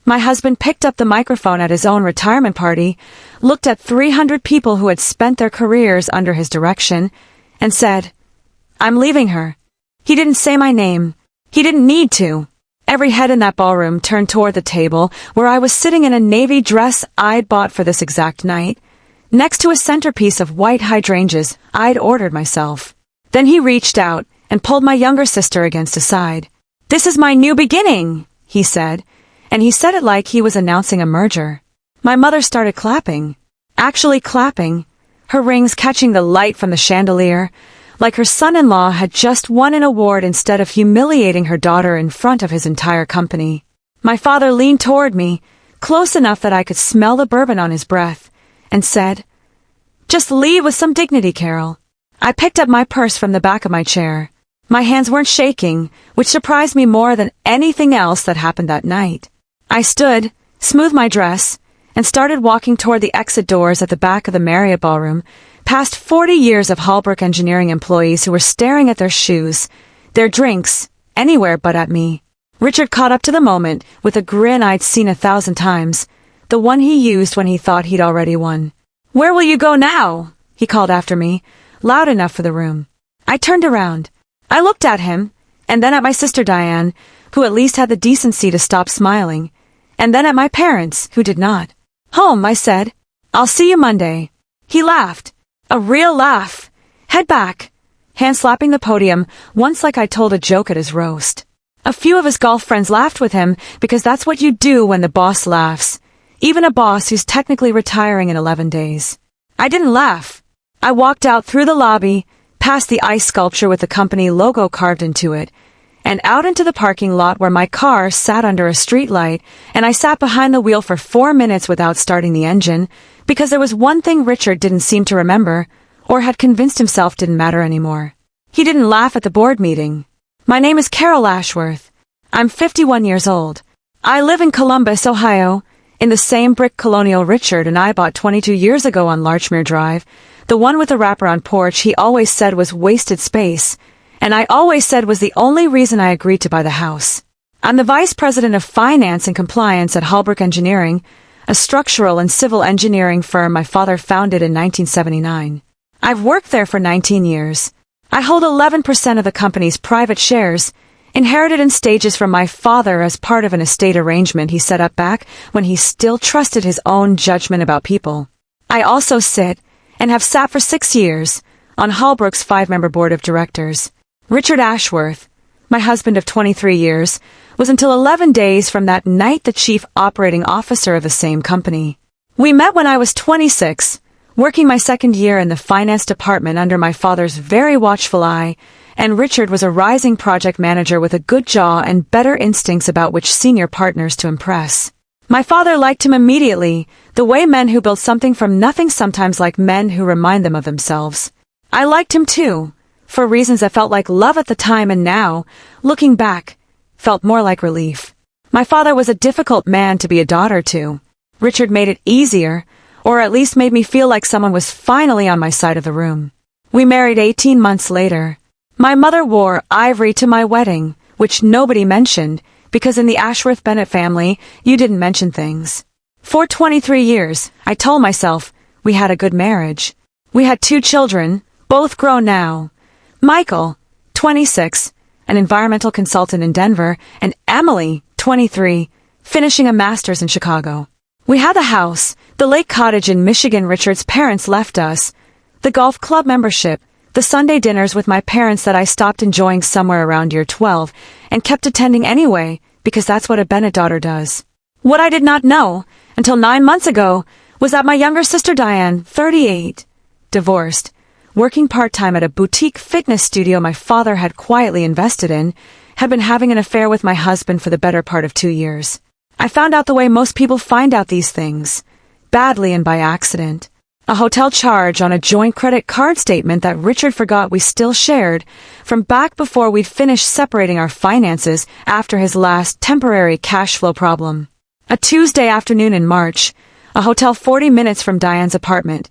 My husband picked up the microphone at his own retirement party, looked at 300 people who had spent their careers under his direction, and said, "I'm leaving her." He didn't say my name. He didn't need to. Every head in that ballroom turned toward the table where I was sitting in a navy dress I'd bought for this exact night, next to a centerpiece of white hydrangeas I'd ordered myself. Then he reached out and pulled my younger sister against his side. "This is my new beginning," he said, and he said it like he was announcing a merger. My mother started clapping. Actually clapping, her rings catching the light from the chandelier, like her son-in-law had just won an award instead of humiliating her daughter in front of his entire company. My father leaned toward me, close enough that I could smell the bourbon on his breath, and said, "Just leave with some dignity, Carol." I picked up my purse from the back of my chair. My hands weren't shaking, which surprised me more than anything else that happened that night. I stood, smoothed my dress, and started walking toward the exit doors at the back of the Marriott ballroom, past 40 years of Hallbrook Engineering employees who were staring at their shoes, their drinks, anywhere but at me. Richard caught up to the moment with a grin I'd seen 1,000 times, the one he used when he thought he'd already won. "Where will you go now?" he called after me, loud enough for the room. I turned around. I looked at him, and then at my sister Diane, who at least had the decency to stop smiling, and then at my parents, who did not. "Home," I said. "I'll see you Monday." He laughed. A real laugh. Head back. Hand slapping the podium, once like I told a joke at his roast. A few of his golf friends laughed with him because that's what you do when the boss laughs. Even a boss who's technically retiring in 11 days. I didn't laugh. I walked out through the lobby, past the ice sculpture with the company logo carved into it, and out into the parking lot where my car sat under a streetlight, and I sat behind the wheel for 4 minutes without starting the engine, because there was one thing Richard didn't seem to remember, or had convinced himself didn't matter anymore. He didn't laugh at the board meeting. "My name is Carol Ashworth. I'm 51 years old. I live in Columbus, Ohio, in the same brick colonial Richard and I bought 22 years ago on Larchmere Drive, the one with the wraparound porch he always said was wasted space, and I always said was the only reason I agreed to buy the house. I'm the Vice President of Finance and Compliance at Hallbrook Engineering, a structural and civil engineering firm my father founded in 1979. I've worked there for 19 years. I hold 11% of the company's private shares, inherited in stages from my father as part of an estate arrangement he set up back when he still trusted his own judgment about people. I also sit, and have sat for 6 years, on Hallbrook's 5-member board of directors. Richard Ashworth, my husband of 23 years, was until 11 days from that night the chief operating officer of the same company. We met when I was 26, working my second year in the finance department under my father's very watchful eye, and Richard was a rising project manager with a good jaw and better instincts about which senior partners to impress. My father liked him immediately, the way men who build something from nothing sometimes like men who remind them of themselves. I liked him too, for reasons that felt like love at the time and now, looking back, felt more like relief. My father was a difficult man to be a daughter to. Richard made it easier, or at least made me feel like someone was finally on my side of the room. We married 18 months later. My mother wore ivory to my wedding, which nobody mentioned, because in the Ashworth Bennett family, you didn't mention things. For 23 years, I told myself, we had a good marriage. We had 2 children, both grown now. Michael, 26, an environmental consultant in Denver, and Emily, 23, finishing a master's in Chicago. We had the house, the lake cottage in Michigan Richard's parents left us, the golf club membership, the Sunday dinners with my parents that I stopped enjoying somewhere around year 12 and kept attending anyway because that's what a Bennett daughter does. What I did not know, until 9 months ago, was that my younger sister Diane, 38, divorced, working part-time at a boutique fitness studio my father had quietly invested in, had been having an affair with my husband for the better part of 2 years. I found out the way most people find out these things, badly and by accident. A hotel charge on a joint credit card statement that Richard forgot we still shared from back before we'd finished separating our finances after his last temporary cash flow problem. A Tuesday afternoon in March, a hotel 40 minutes from Diane's apartment.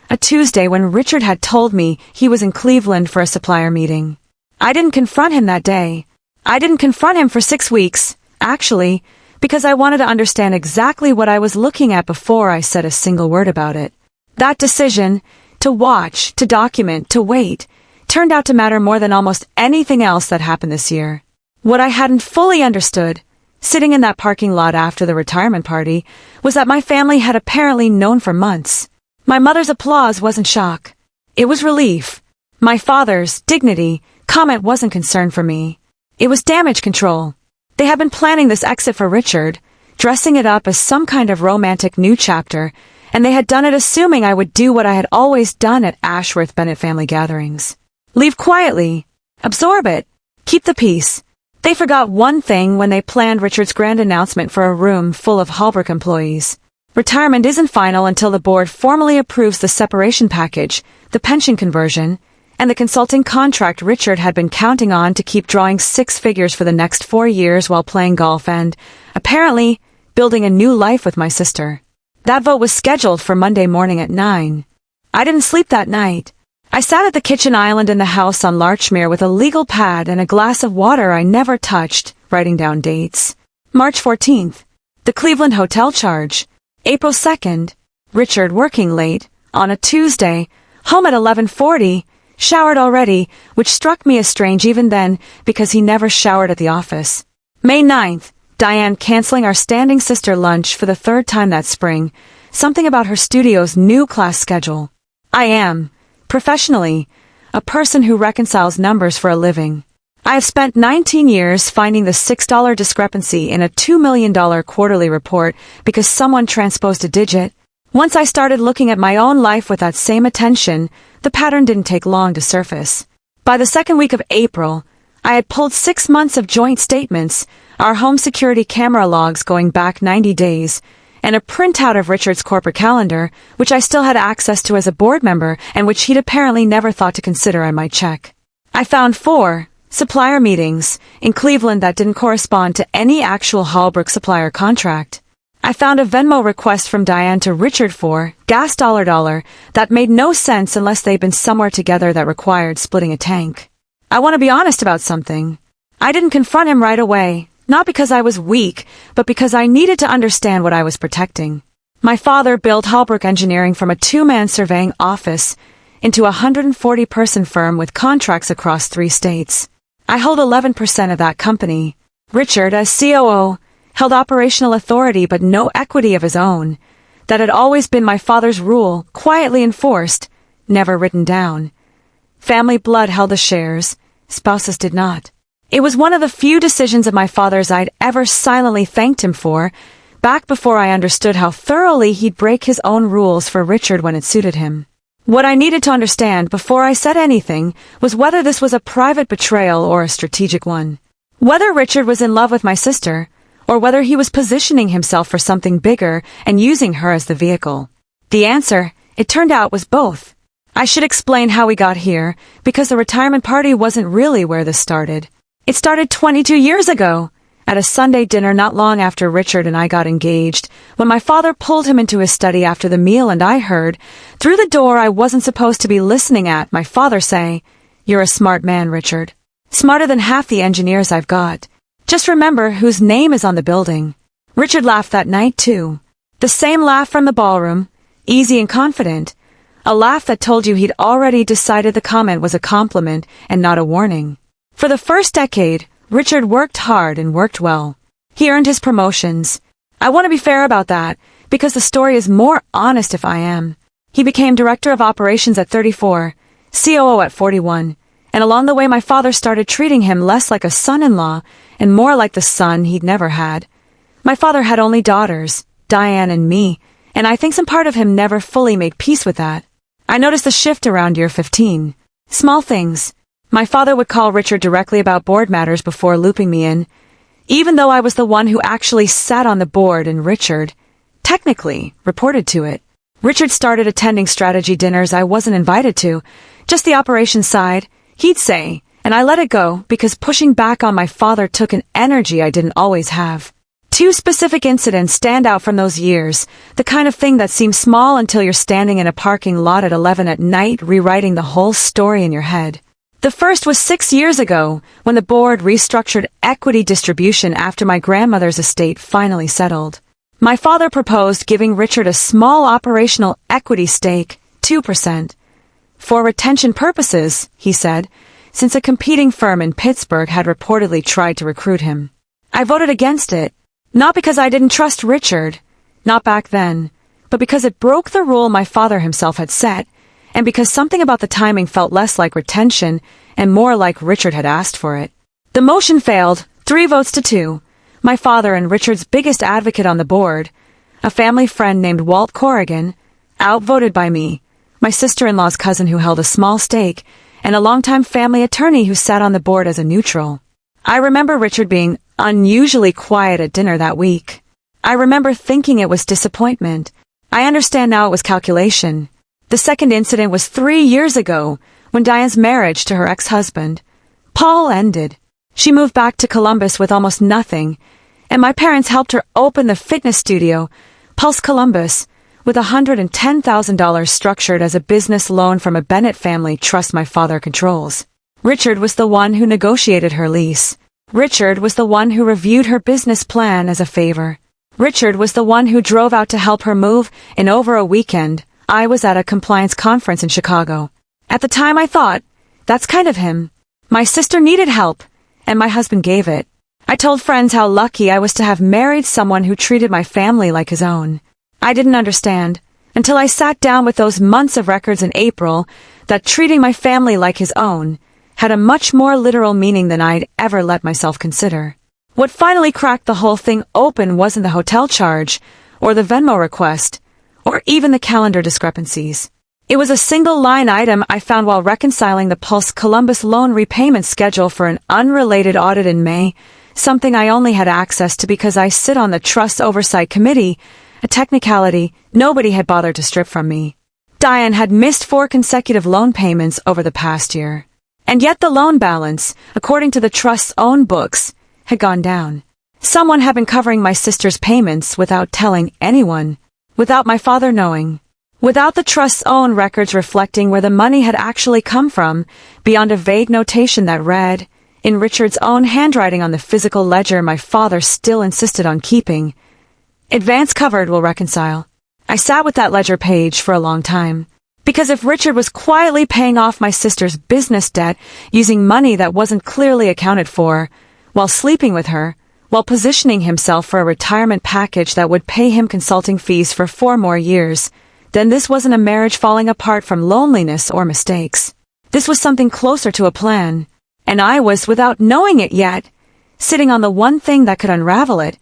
A Tuesday when Richard had told me he was in Cleveland for a supplier meeting. I didn't confront him that day. I didn't confront him for 6 weeks, actually, because I wanted to understand exactly what I was looking at before I said a single word about it. That decision, to watch, to document, to wait, turned out to matter more than almost anything else that happened this year. What I hadn't fully understood, sitting in that parking lot after the retirement party, was that my family had apparently known for months. My mother's applause wasn't shock. It was relief. My father's dignity comment wasn't concern for me. It was damage control. They had been planning this exit for Richard, dressing it up as some kind of romantic new chapter, and they had done it assuming I would do what I had always done at Ashworth Bennett family gatherings. Leave quietly. Absorb it. Keep the peace. They forgot one thing when they planned Richard's grand announcement for a room full of Holbrook employees. Retirement isn't final until the board formally approves the separation package, the pension conversion, and the consulting contract Richard had been counting on to keep drawing 6 figures for the next 4 years while playing golf and, apparently, building a new life with my sister. That vote was scheduled for Monday morning at 9. I didn't sleep that night. I sat at the kitchen island in the house on Larchmere with a legal pad and a glass of water I never touched, writing down dates. March 14th. The Cleveland hotel charge. April 2nd. Richard working late, on a Tuesday, home at 11:40, showered already, which struck me as strange even then because he never showered at the office. May 9th. Diane canceling our standing sister lunch for the 3rd time that spring, something about her studio's new class schedule. I am, professionally, a person who reconciles numbers for a living. I have spent 19 years finding the $6 discrepancy in a $2 million quarterly report because someone transposed a digit. Once I started looking at my own life with that same attention, the pattern didn't take long to surface. By the 2nd week of April, I had pulled 6 months of joint statements, our home security camera logs going back 90 days, and a printout of Richard's corporate calendar, which I still had access to as a board member and which he'd apparently never thought to consider I might check. I found 4 supplier meetings in Cleveland that didn't correspond to any actual Holbrook supplier contract. I found a Venmo request from Diane to Richard for gas $dollar that made no sense unless they'd been somewhere together that required splitting a tank. I want to be honest about something. I didn't confront him right away, not because I was weak, but because I needed to understand what I was protecting. My father built Holbrook Engineering from a 2-man surveying office into a 140-person firm with contracts across 3 states. I hold 11% of that company. Richard, as COO, held operational authority but no equity of his own. That had always been my father's rule, quietly enforced, never written down. Family blood held the shares, spouses did not. It was one of the few decisions of my father's I'd ever silently thanked him for, back before I understood how thoroughly he'd break his own rules for Richard when it suited him. What I needed to understand before I said anything was whether this was a private betrayal or a strategic one. Whether Richard was in love with my sister, or whether he was positioning himself for something bigger and using her as the vehicle. The answer, it turned out, was both. I should explain how we got here, because the retirement party wasn't really where this started. It started 22 years ago, at a Sunday dinner not long after Richard and I got engaged, when my father pulled him into his study after the meal and I heard, through the door I wasn't supposed to be listening at, my father say, "You're a smart man, Richard. Smarter than half the engineers I've got. Just remember whose name is on the building." Richard laughed that night, too. The same laugh from the ballroom, easy and confident. A laugh that told you he'd already decided the comment was a compliment and not a warning. For the first decade, Richard worked hard and worked well. He earned his promotions. I want to be fair about that, because the story is more honest if I am. He became Director of Operations at 34, COO at 41, and along the way my father started treating him less like a son-in-law and more like the son he'd never had. My father had only daughters, Diane and me, and I think some part of him never fully made peace with that. I noticed the shift around year 15. Small things. My father would call Richard directly about board matters before looping me in, even though I was the one who actually sat on the board and Richard, technically, reported to it. Richard started attending strategy dinners I wasn't invited to, just the operations side, he'd say, and I let it go because pushing back on my father took an energy I didn't always have. 2 specific incidents stand out from those years, the kind of thing that seems small until you're standing in a parking lot at 11 at night rewriting the whole story in your head. The first was 6 years ago, when the board restructured equity distribution after my grandmother's estate finally settled. My father proposed giving Richard a small operational equity stake, 2%. For retention purposes, he said, since a competing firm in Pittsburgh had reportedly tried to recruit him. I voted against it, not because I didn't trust Richard, not back then, but because it broke the rule my father himself had set, and because something about the timing felt less like retention and more like Richard had asked for it. The motion failed, 3 votes to 2. My father and Richard's biggest advocate on the board, a family friend named Walt Corrigan, outvoted by me, my sister-in-law's cousin who held a small stake, and a longtime family attorney who sat on the board as a neutral. I remember Richard being unusually quiet at dinner that week. I remember thinking it was disappointment. I understand now it was calculation. The second incident was 3 years ago, when Diane's marriage to her ex-husband, Paul, ended. She moved back to Columbus with almost nothing, and my parents helped her open the fitness studio, Pulse Columbus, with $110,000 structured as a business loan from a Bennett family trust my father controls. Richard was the one who negotiated her lease. Richard was the one who reviewed her business plan as a favor. Richard was the one who drove out to help her move in over a weekend. I was at a compliance conference in Chicago. At the time I thought, that's kind of him. My sister needed help, and my husband gave it. I told friends how lucky I was to have married someone who treated my family like his own. I didn't understand, until I sat down with those months of records in April, that treating my family like his own had a much more literal meaning than I'd ever let myself consider. What finally cracked the whole thing open wasn't the hotel charge, or the Venmo request, or even the calendar discrepancies. It was a single line item I found while reconciling the Pulse Columbus loan repayment schedule for an unrelated audit in May, something I only had access to because I sit on the Trust Oversight Committee, a technicality nobody had bothered to strip from me. Diane had missed 4 consecutive loan payments over the past year. And yet the loan balance, according to the Trust's own books, had gone down. Someone had been covering my sister's payments without telling anyone, without my father knowing, without the Trust's own records reflecting where the money had actually come from, beyond a vague notation that read, in Richard's own handwriting on the physical ledger my father still insisted on keeping, "Advance covered will reconcile." I sat with that ledger page for a long time, because if Richard was quietly paying off my sister's business debt using money that wasn't clearly accounted for, while sleeping with her, while positioning himself for a retirement package that would pay him consulting fees for 4 more years, then this wasn't a marriage falling apart from loneliness or mistakes. This was something closer to a plan, and I was, without knowing it yet, sitting on the one thing that could unravel it,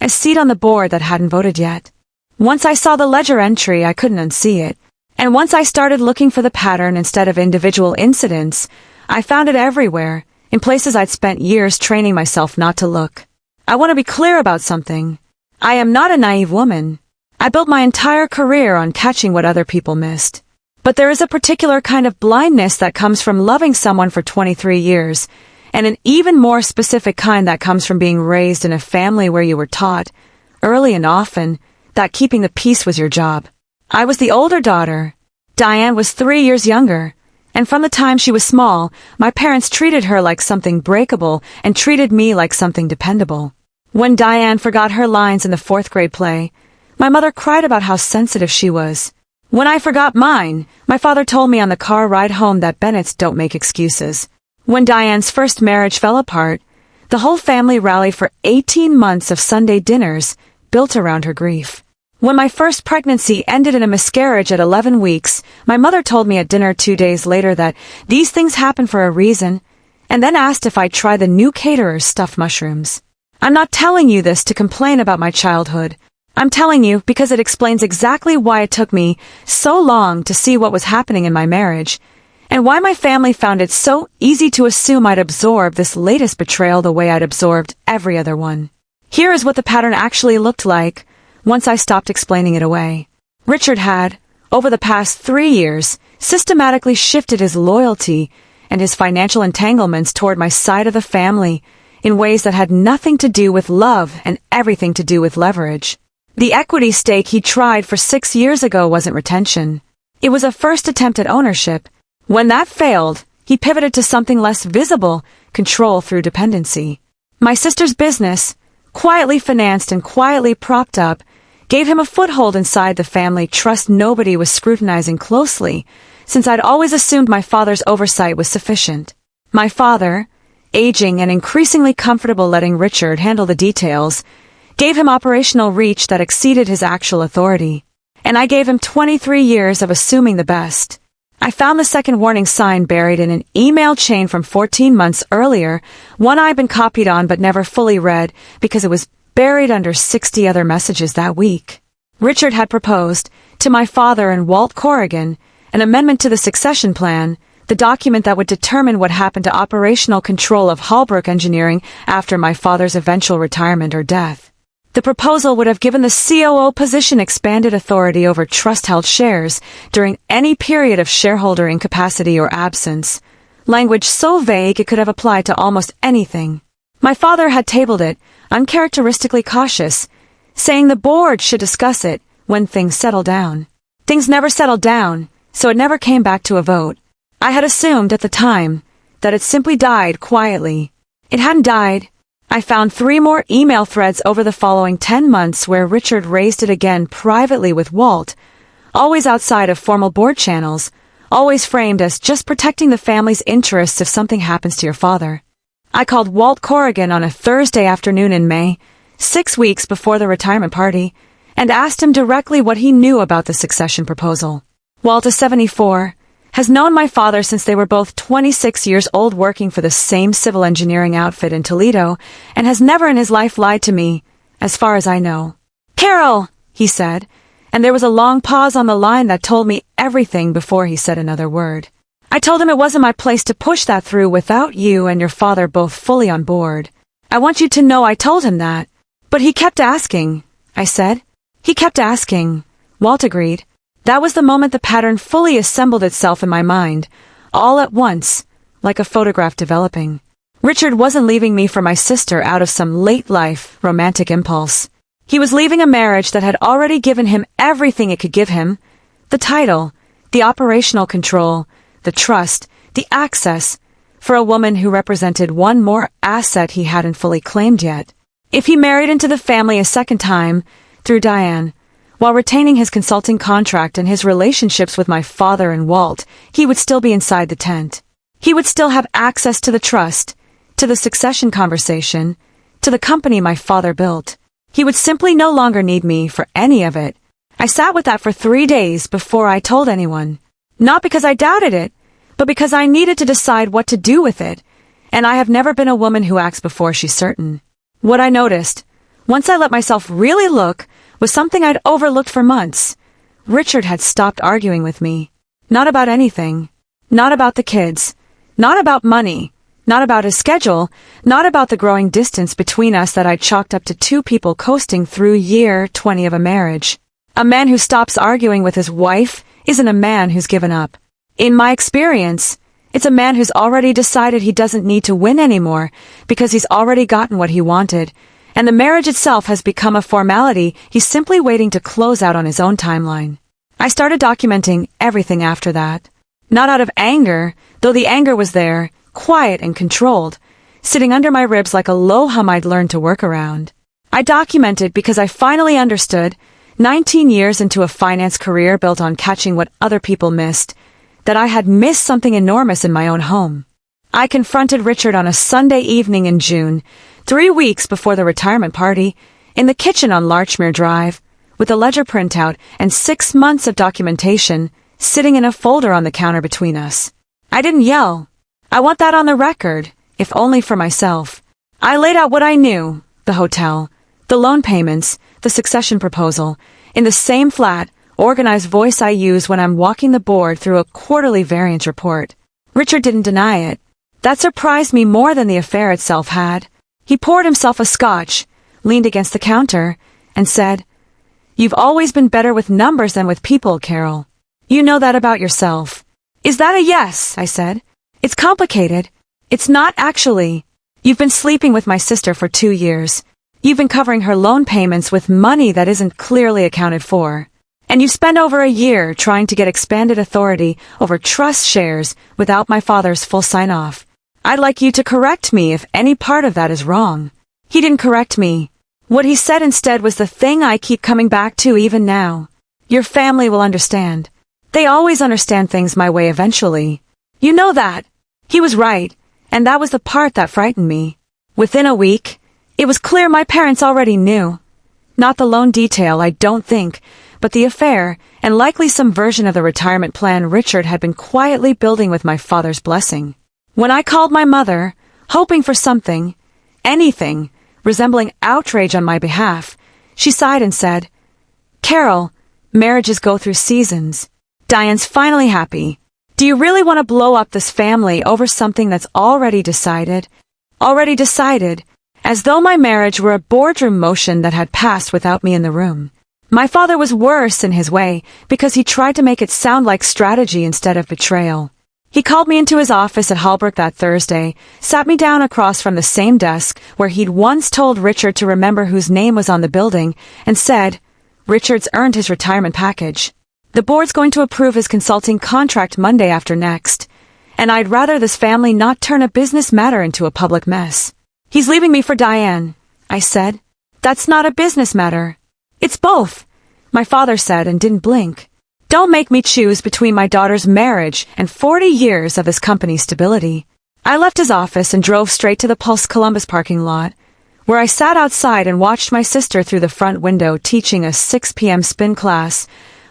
a seat on the board that hadn't voted yet. Once I saw the ledger entry, I couldn't unsee it, and once I started looking for the pattern instead of individual incidents, I found it everywhere, in places I'd spent years training myself not to look. I want to be clear about something. I am not a naive woman. I built my entire career on catching what other people missed. But there is a particular kind of blindness that comes from loving someone for 23 years, and an even more specific kind that comes from being raised in a family where you were taught, early and often, that keeping the peace was your job. I was the older daughter. Diane was 3 years younger, and from the time she was small, my parents treated her like something breakable and treated me like something dependable. When Diane forgot her lines in the 4th grade play, my mother cried about how sensitive she was. When I forgot mine, my father told me on the car ride home that Bennetts don't make excuses. When Diane's first marriage fell apart, the whole family rallied for 18 months of Sunday dinners built around her grief. When my first pregnancy ended in a miscarriage at 11 weeks, my mother told me at dinner 2 days later that these things happen for a reason, and then asked if I'd try the new caterer's stuffed mushrooms. I'm not telling you this to complain about my childhood. I'm telling you because it explains exactly why it took me so long to see what was happening in my marriage, and why my family found it so easy to assume I'd absorb this latest betrayal the way I'd absorbed every other one. Here is what the pattern actually looked like once I stopped explaining it away. Richard had, over the past 3 years, systematically shifted his loyalty and his financial entanglements toward my side of the family in ways that had nothing to do with love and everything to do with leverage. The equity stake he tried for 6 years ago wasn't retention. It was a first attempt at ownership. When that failed, He pivoted to something less visible, control through dependency. My sister's business, quietly financed and quietly propped up, gave him a foothold inside the family trust nobody was scrutinizing closely, since I'd always assumed my father's oversight was sufficient. My father, aging and increasingly comfortable letting Richard handle the details, gave him operational reach that exceeded his actual authority. And I gave him 23 years of assuming the best. I found the second warning sign buried in an email chain from 14 months earlier, one I'd been copied on but never fully read because it was buried under 60 other messages that week. Richard had proposed, to my father and Walt Corrigan, an amendment to the succession plan, the document that would determine what happened to operational control of Hallbrook Engineering after my father's eventual retirement or death. The proposal would have given the COO position expanded authority over trust-held shares during any period of shareholder incapacity or absence, language so vague it could have applied to almost anything. My father had tabled it, uncharacteristically cautious, saying the board should discuss it when things settle down. Things never settled down, so it never came back to a vote. I had assumed at the time that it simply died quietly. It hadn't died. I found 3 more email threads over the following 10 months where Richard raised it again privately with Walt, always outside of formal board channels, always framed as just protecting the family's interests if something happens to your father. I called Walt Corrigan on a Thursday afternoon in May, 6 weeks before the retirement party, and asked him directly what he knew about the succession proposal. Walt is 74, has known my father since they were both 26 years old working for the same civil engineering outfit in Toledo, and has never in his life lied to me, as far as I know. "Carol," he said, and there was a long pause on the line that told me everything before he said another word. I told him it wasn't my place to push that through without you and your father both fully on board. "I want you to know I told him that." "But he kept asking," I said. "He kept asking," Walt agreed. That was the moment the pattern fully assembled itself in my mind, all at once, like a photograph developing. Richard wasn't leaving me for my sister out of some late-life, romantic impulse. He was leaving a marriage that had already given him everything it could give him: the title, the operational control, the trust, the access, for a woman who represented one more asset he hadn't fully claimed yet. If he married into the family a second time, through Diane, while retaining his consulting contract and his relationships with my father and Walt, he would still be inside the tent. He would still have access to the trust, to the succession conversation, to the company my father built. He would simply no longer need me for any of it. I sat with that for 3 days before I told anyone. Not because I doubted it, but because I needed to decide what to do with it, and I have never been a woman who acts before she's certain. What I noticed, once I let myself really look, was something I'd overlooked for months. Richard had stopped arguing with me. Not about anything. Not about the kids. Not about money. Not about his schedule. Not about the growing distance between us that I'd chalked up to 2 people coasting through year 20 of a marriage. A man who stops arguing with his wife isn't a man who's given up. In my experience, it's a man who's already decided he doesn't need to win anymore because he's already gotten what he wanted, and the marriage itself has become a formality he's simply waiting to close out on his own timeline. I started documenting everything after that. Not out of anger, though the anger was there, quiet and controlled, sitting under my ribs like a low hum I'd learned to work around. I documented because I finally understood, 19 years into a finance career built on catching what other people missed, that I had missed something enormous in my own home. I confronted Richard on a Sunday evening in June, 3 weeks before the retirement party, in the kitchen on Larchmere Drive, with a ledger printout and 6 months of documentation sitting in a folder on the counter between us. I didn't yell. I want that on the record, if only for myself. I laid out what I knew, the hotel, the loan payments, the succession proposal, in the same flat, organized voice I use when I'm walking the board through a quarterly variance report. Richard didn't deny it. That surprised me more than the affair itself had. He poured himself a scotch, leaned against the counter, and said, "You've always been better with numbers than with people, Carol. You know that about yourself." "Is that a yes?" I said. "It's complicated. It's not actually. You've been sleeping with my sister for 2 years. You've been covering her loan payments with money that isn't clearly accounted for. And you spend over a year trying to get expanded authority over trust shares without my father's full sign-off. I'd like you to correct me if any part of that is wrong. He didn't correct me. What he said instead was the thing I keep coming back to even now. Your family will understand. They always understand things my way eventually. You know that. He was right, and that was the part that frightened me. Within a week, it was clear my parents already knew. Not the loan detail, I don't think, but the affair, and likely some version of the retirement plan Richard had been quietly building with my father's blessing. When I called my mother, hoping for something, anything, resembling outrage on my behalf, she sighed and said, "Carol, marriages go through seasons. Diane's finally happy. Do you really want to blow up this family over something that's already decided? Already decided, as though my marriage were a boardroom motion that had passed without me in the room." My father was worse in his way because he tried to make it sound like strategy instead of betrayal. He called me into his office at Holbrook that Thursday, sat me down across from the same desk where he'd once told Richard to remember whose name was on the building, and said, "Richard's earned his retirement package. The board's going to approve his consulting contract Monday after next, and I'd rather this family not turn a business matter into a public mess." "He's leaving me for Diane," I said. "That's not a business matter." "It's both," my father said and didn't blink. "Don't make me choose between my daughter's marriage and 40 years of this company's stability." I left his office and drove straight to the Pulse Columbus parking lot, where I sat outside and watched my sister through the front window teaching a 6 p.m. spin class,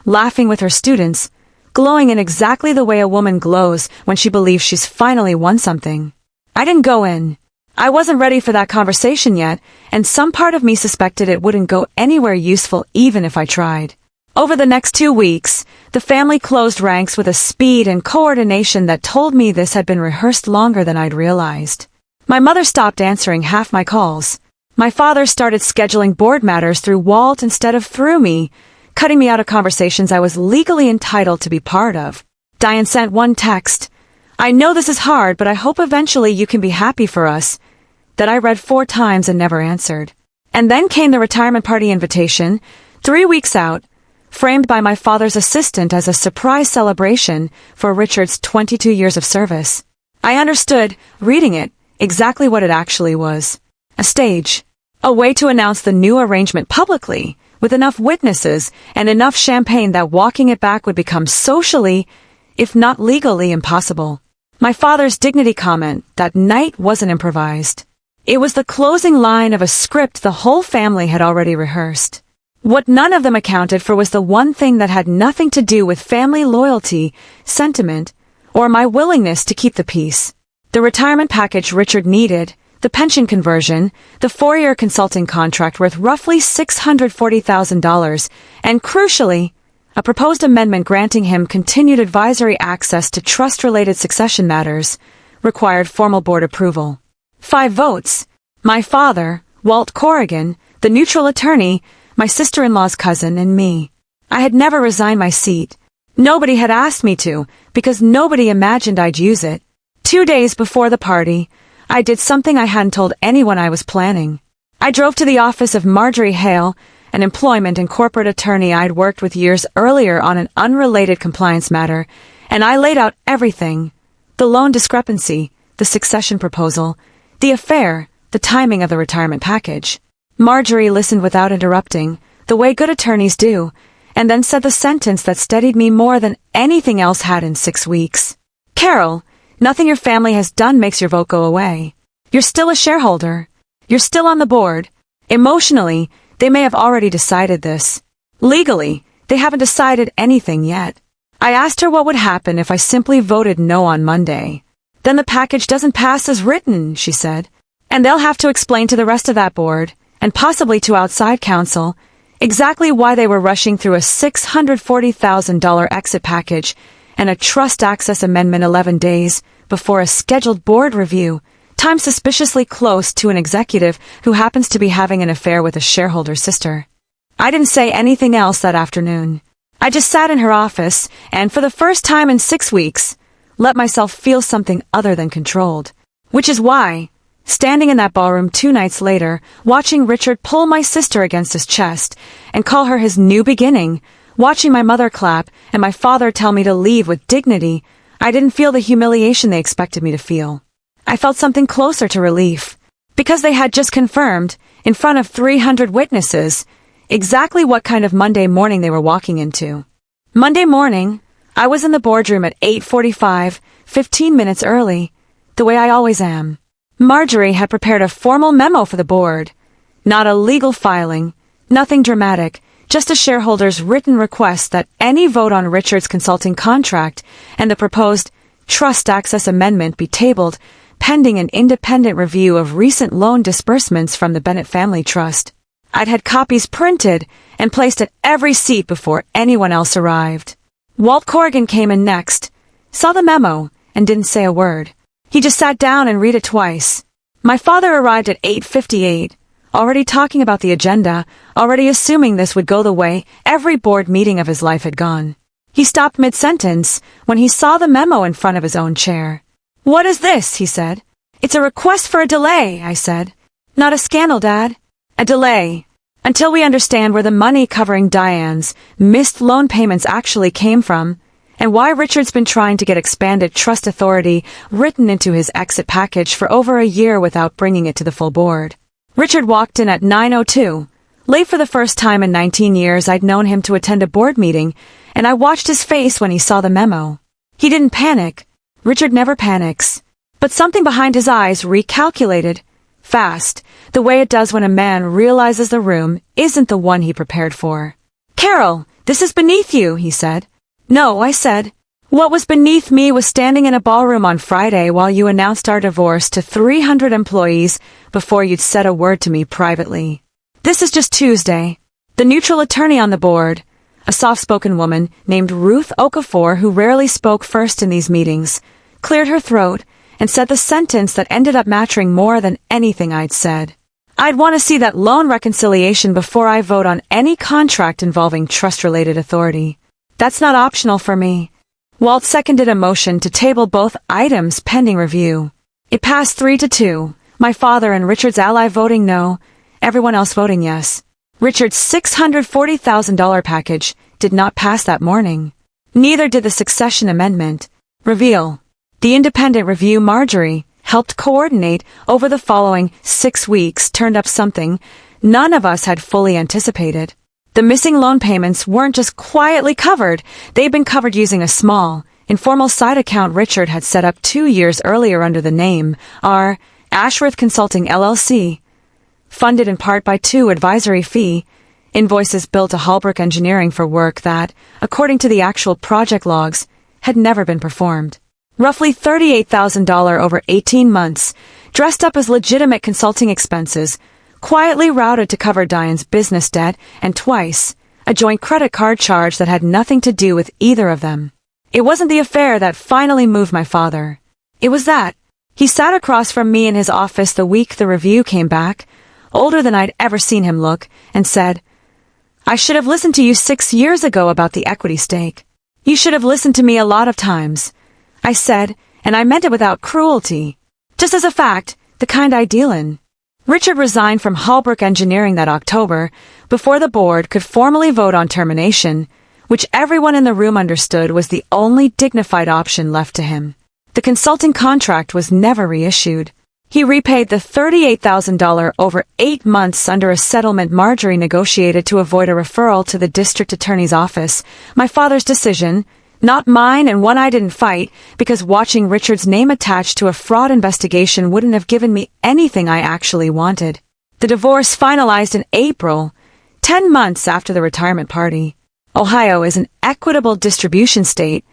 laughing with her students, glowing in exactly the way a woman glows when she believes she's finally won something. I didn't go in. I wasn't ready for that conversation yet, and some part of me suspected it wouldn't go anywhere useful even if I tried. Over the next 2 weeks, the family closed ranks with a speed and coordination that told me this had been rehearsed longer than I'd realized. My mother stopped answering half my calls. My father started scheduling board matters through Walt instead of through me, cutting me out of conversations I was legally entitled to be part of. Diane sent one text, "I know this is hard, but I hope eventually you can be happy for us," that I read 4 times and never answered. And then came the retirement party invitation, 3 weeks out, framed by my father's assistant as a surprise celebration for Richard's 22 years of service. I understood, reading it, exactly what it actually was. A stage. A way to announce the new arrangement publicly, with enough witnesses and enough champagne that walking it back would become socially, if not legally, impossible. My father's dignity comment that night wasn't improvised. It was the closing line of a script the whole family had already rehearsed. What none of them accounted for was the one thing that had nothing to do with family loyalty, sentiment, or my willingness to keep the peace. The retirement package Richard needed, the pension conversion, the 4-year consulting contract worth roughly $640,000, and crucially, a proposed amendment granting him continued advisory access to trust-related succession matters, required formal board approval. 5 votes. My father, Walt Corrigan, the neutral attorney, my sister-in-law's cousin, and me. I had never resigned my seat. Nobody had asked me to, because nobody imagined I'd use it. 2 days before the party, I did something I hadn't told anyone I was planning. I drove to the office of Marjorie Hale, an employment and corporate attorney I'd worked with years earlier on an unrelated compliance matter, and I laid out everything. The loan discrepancy, the succession proposal, the affair, the timing of the retirement package. Marjorie listened without interrupting, the way good attorneys do, and then said the sentence that steadied me more than anything else had in 6 weeks. "Carol, nothing your family has done makes your vote go away. You're still a shareholder. You're still on the board. Emotionally, they may have already decided this. Legally, they haven't decided anything yet." I asked her what would happen if I simply voted no on Monday. "Then the package doesn't pass as written," she said, "and they'll have to explain to the rest of that board, and possibly to outside counsel, exactly why they were rushing through a $640,000 exit package and a trust access amendment 11 days before a scheduled board review, time suspiciously close to an executive who happens to be having an affair with a shareholder's sister." I didn't say anything else that afternoon. I just sat in her office and, for the first time in 6 weeks, let myself feel something other than controlled. Which is why, standing in that ballroom 2 nights later, watching Richard pull my sister against his chest and call her his new beginning, Watching my mother clap and my father tell me to leave with dignity, I didn't feel the humiliation they expected me to feel. I felt something closer to relief, because they had just confirmed, in front of 300 witnesses, exactly what kind of Monday morning they were walking into. Monday morning, I was in the boardroom at 8:45, 15 minutes early, the way I always am. Marjorie had prepared a formal memo for the board. Not a legal filing, nothing dramatic, just a shareholder's written request that any vote on Richard's consulting contract and the proposed trust access amendment be tabled pending an independent review of recent loan disbursements from the Bennett Family Trust. I'd had copies printed and placed at every seat before anyone else arrived. Walt Corrigan came in next, saw the memo, and didn't say a word. He just sat down and read it twice. My father arrived at 8:58, already talking about the agenda, already assuming this would go the way every board meeting of his life had gone. He stopped mid-sentence when he saw the memo in front of his own chair. "What is this?" he said. "It's a request for a delay," I said. "Not a scandal, Dad. A delay. Until we understand where the money covering Diane's missed loan payments actually came from, and why Richard's been trying to get expanded trust authority written into his exit package for over a year without bringing it to the full board." Richard walked in at 9:02. Late for the first time in 19 years I'd known him to attend a board meeting, and I watched his face when he saw the memo. He didn't panic. Richard never panics. But something behind his eyes recalculated, fast, the way it does when a man realizes the room isn't the one he prepared for. "Carol, this is beneath you," he said. "No," I said. "What was beneath me was standing in a ballroom on Friday while you announced our divorce to 300 employees before you'd said a word to me privately. This is just Tuesday." The neutral attorney on the board, a soft-spoken woman named Ruth Okafor who rarely spoke first in these meetings, cleared her throat and said the sentence that ended up mattering more than anything I'd said. "I'd want to see that loan reconciliation before I vote on any contract involving trust-related authority. That's not optional for me." Walt seconded a motion to table both items pending review. It passed 3-2, my father and Richard's ally voting no, everyone else voting yes. Richard's $640,000 package did not pass that morning. Neither did the succession amendment. Reveal. The independent review Marjorie helped coordinate over the following 6 weeks turned up something none of us had fully anticipated. The missing loan payments weren't just quietly covered, they'd been covered using a small, informal side account Richard had set up 2 years earlier under the name R. Ashworth Consulting LLC. Funded in part by 2 advisory fee, invoices billed to Holbrook Engineering for work that, according to the actual project logs, had never been performed. Roughly $38,000 over 18 months, dressed up as legitimate consulting expenses, quietly routed to cover Diane's business debt, and twice, a joint credit card charge that had nothing to do with either of them. It wasn't the affair that finally moved my father. It was that. He sat across from me in his office the week the review came back, older than I'd ever seen him look, and said, "I should have listened to you 6 years ago about the equity stake. You should have listened to me a lot of times." I said, and I meant it without cruelty. Just as a fact, the kind I deal in. Richard resigned from Holbrook Engineering that October, before the board could formally vote on termination, which everyone in the room understood was the only dignified option left to him. The consulting contract was never reissued. He repaid the $38,000 over 8 months under a settlement Marjorie negotiated to avoid a referral to the district attorney's office, my father's decision, not mine, and one I didn't fight, because watching Richard's name attached to a fraud investigation wouldn't have given me anything I actually wanted. The divorce finalized in April, 10 months after the retirement party. Ohio is an equitable distribution state.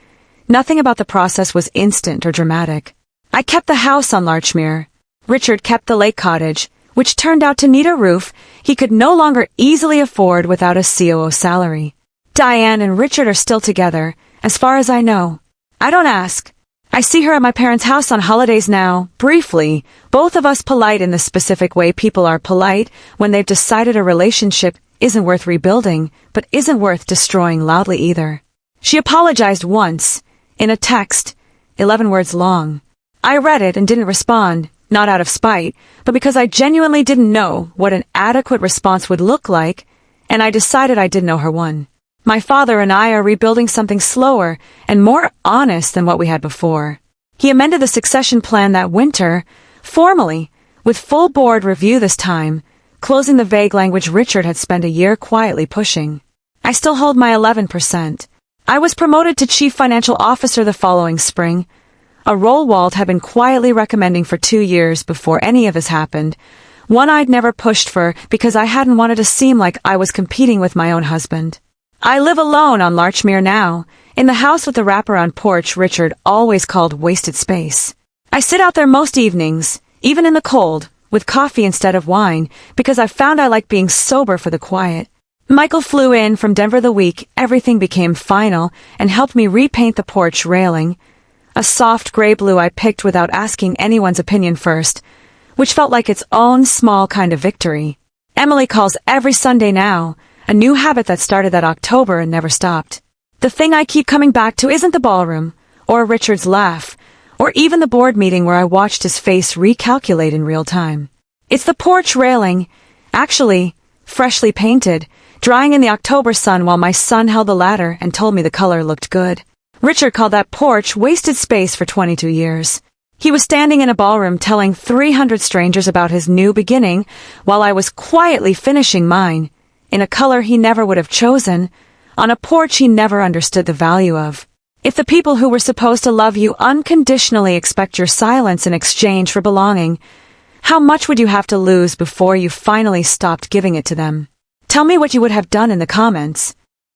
Nothing about the process was instant or dramatic. I kept the house on Larchmere. Richard kept the lake cottage, which turned out to need a roof he could no longer easily afford without a COO salary. Diane and Richard are still together, as far as I know. I don't ask. I see her at my parents' house on holidays now, briefly, both of us polite in the specific way people are polite when they've decided a relationship isn't worth rebuilding, but isn't worth destroying loudly either. She apologized once, in a text, 11 words long. I read it and didn't respond, not out of spite, but because I genuinely didn't know what an adequate response would look like, and I decided I didn't owe her one. My father and I are rebuilding something slower and more honest than what we had before. He amended the succession plan that winter, formally, with full board review this time, closing the vague language Richard had spent a year quietly pushing. I still hold my 11%. I was promoted to Chief Financial Officer the following spring, a role Walt had been quietly recommending for 2 years before any of this happened, one I'd never pushed for because I hadn't wanted to seem like I was competing with my own husband. I live alone on Larchmere now, in the house with the wraparound porch Richard always called wasted space. I sit out there most evenings, even in the cold, with coffee instead of wine, because I found I like being sober for the quiet. Michael flew in from Denver the week everything became final and helped me repaint the porch railing, a soft gray blue I picked without asking anyone's opinion first, which felt like its own small kind of victory. Emily calls every Sunday now, a new habit that started that October and never stopped. The thing I keep coming back to isn't the ballroom, or Richard's laugh, or even the board meeting where I watched his face recalculate in real time. It's the porch railing, actually, freshly painted, drying in the October sun while my son held the ladder and told me the color looked good. Richard called that porch wasted space for 22 years. He was standing in a ballroom telling 300 strangers about his new beginning while I was quietly finishing mine, in a color he never would have chosen, on a porch he never understood the value of. If the people who were supposed to love you unconditionally expect your silence in exchange for belonging, how much would you have to lose before you finally stopped giving it to them? Tell me what you would have done in the comments.